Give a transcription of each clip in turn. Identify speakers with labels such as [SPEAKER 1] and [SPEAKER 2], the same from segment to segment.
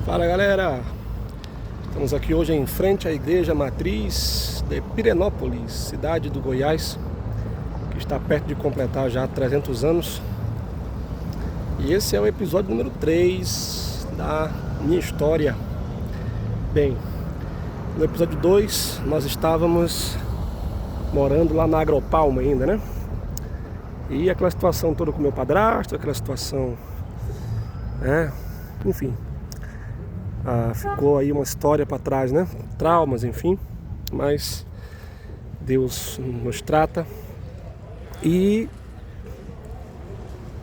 [SPEAKER 1] Fala galera, estamos aqui hoje em frente à Igreja Matriz de Pirenópolis, cidade do Goiás, que está perto de completar já 300 anos. E esse é o episódio número 3 da minha história. Bem, no episódio 2 nós estávamos morando lá na Agropalma ainda, né? E aquela situação toda com meu padrasto, aquela situação, né? Enfim, ficou aí uma história para trás, né? Traumas, enfim. Mas Deus nos trata. E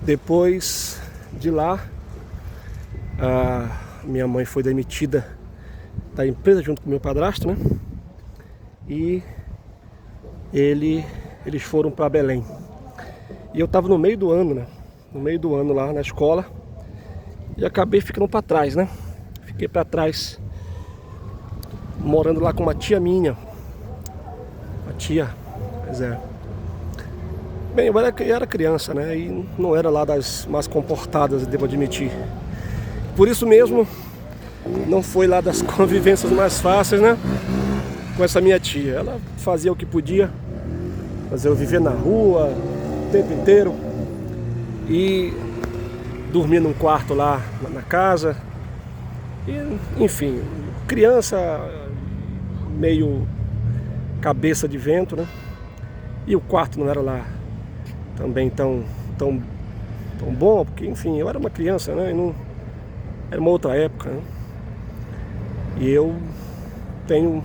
[SPEAKER 1] depois de lá, minha mãe foi demitida da empresa junto com meu padrasto, né? E eles foram para Belém. E eu estava no meio do ano, né? No meio do ano lá na escola. E acabei ficando para trás, né? Fiquei para trás, morando lá com uma tia minha. Uma tia, pois é. Bem, eu era criança, né? E não era lá das mais comportadas, devo admitir. Por isso mesmo, não foi lá das convivências mais fáceis, né? Com essa minha tia. Ela fazia o que podia, fazer eu viver na rua o tempo inteiro. E dormia num quarto lá na casa. E, enfim, criança meio cabeça de vento, né? E o quarto não era lá também tão bom, porque, enfim, eu era uma criança, né? E não, era uma outra época, né? E eu tenho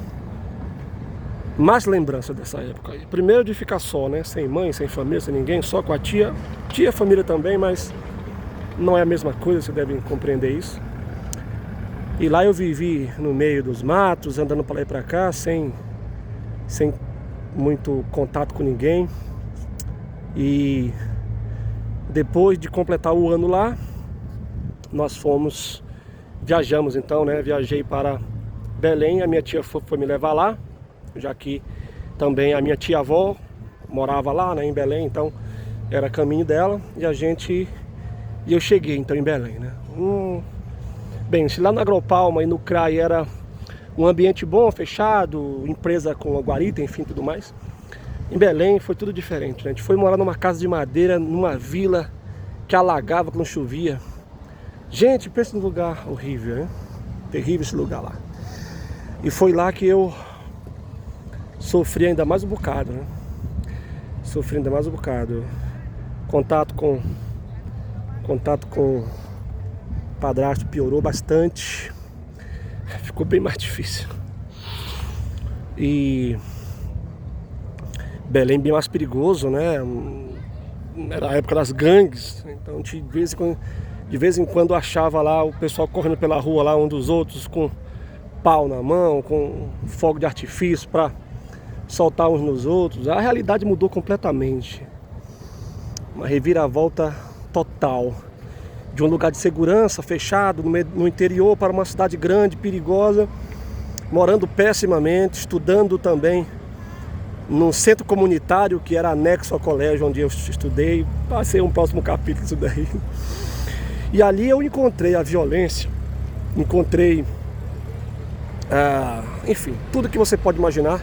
[SPEAKER 1] mais lembrança dessa época. Primeiro de ficar só, né? Sem mãe, sem família, sem ninguém, só com a tia. Tia, família também, mas não é a mesma coisa, vocês devem compreender isso. E lá eu vivi no meio dos matos, andando para lá e para cá, sem muito contato com ninguém. E depois de completar o ano lá, nós viajamos então, né? Viajei para Belém, a minha tia foi me levar lá, já que também a minha tia-avó morava lá, né, em Belém, então era caminho dela, e eu cheguei então em Belém, né? Bem, se lá na Agropalma e no CRAI era um ambiente bom, fechado, empresa com a guarita, enfim, tudo mais, em Belém foi tudo diferente, né? A gente foi morar numa casa de madeira, numa vila que alagava quando chovia. Gente, pensa num lugar horrível, né? Terrível esse lugar lá. E foi lá que eu sofri ainda mais um bocado, né? Sofri ainda mais um bocado. Contato com o padrasto piorou bastante. Ficou bem mais difícil. E Belém bem mais perigoso, né? Era a época das gangues. Então de vez em quando achava lá o pessoal correndo pela rua lá, um dos outros, com pau na mão, com fogo de artifício para soltar uns nos outros. A realidade mudou completamente. Uma reviravolta total. De um lugar de segurança, fechado, no interior, para uma cidade grande, perigosa, morando pessimamente, estudando também num centro comunitário que era anexo ao colégio onde eu estudei. Passei um próximo capítulo disso daí. E ali eu encontrei a violência, encontrei, enfim, tudo que você pode imaginar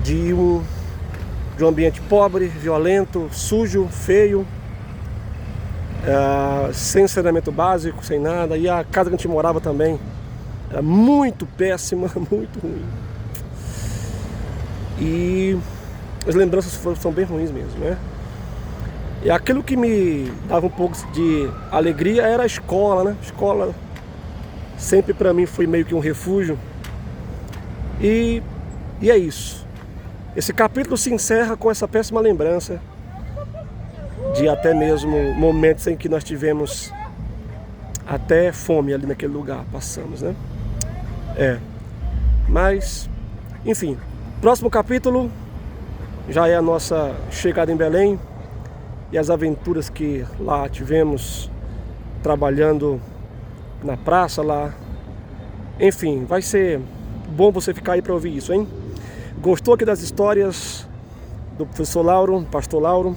[SPEAKER 1] de um ambiente pobre, violento, sujo, feio, sem saneamento básico, sem nada. E a casa que a gente morava também era muito péssima, muito ruim. E as lembranças são bem ruins mesmo, né? E aquilo que me dava um pouco de alegria era a escola, né? A escola sempre para mim foi meio que um refúgio. E é isso. Esse capítulo se encerra com essa péssima lembrança de até mesmo momentos em que nós tivemos até fome ali naquele lugar, passamos, né? Mas, enfim, próximo capítulo já é a nossa chegada em Belém e as aventuras que lá tivemos, trabalhando na praça lá. Enfim, vai ser bom você ficar aí para ouvir isso, hein? Gostou aqui das histórias do professor Lauro, pastor Lauro?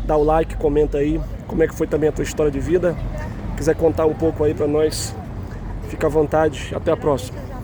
[SPEAKER 1] Dá o like, comenta aí como é que foi também a tua história de vida. Quiser contar um pouco aí para nós, Fica à vontade. Até a próxima.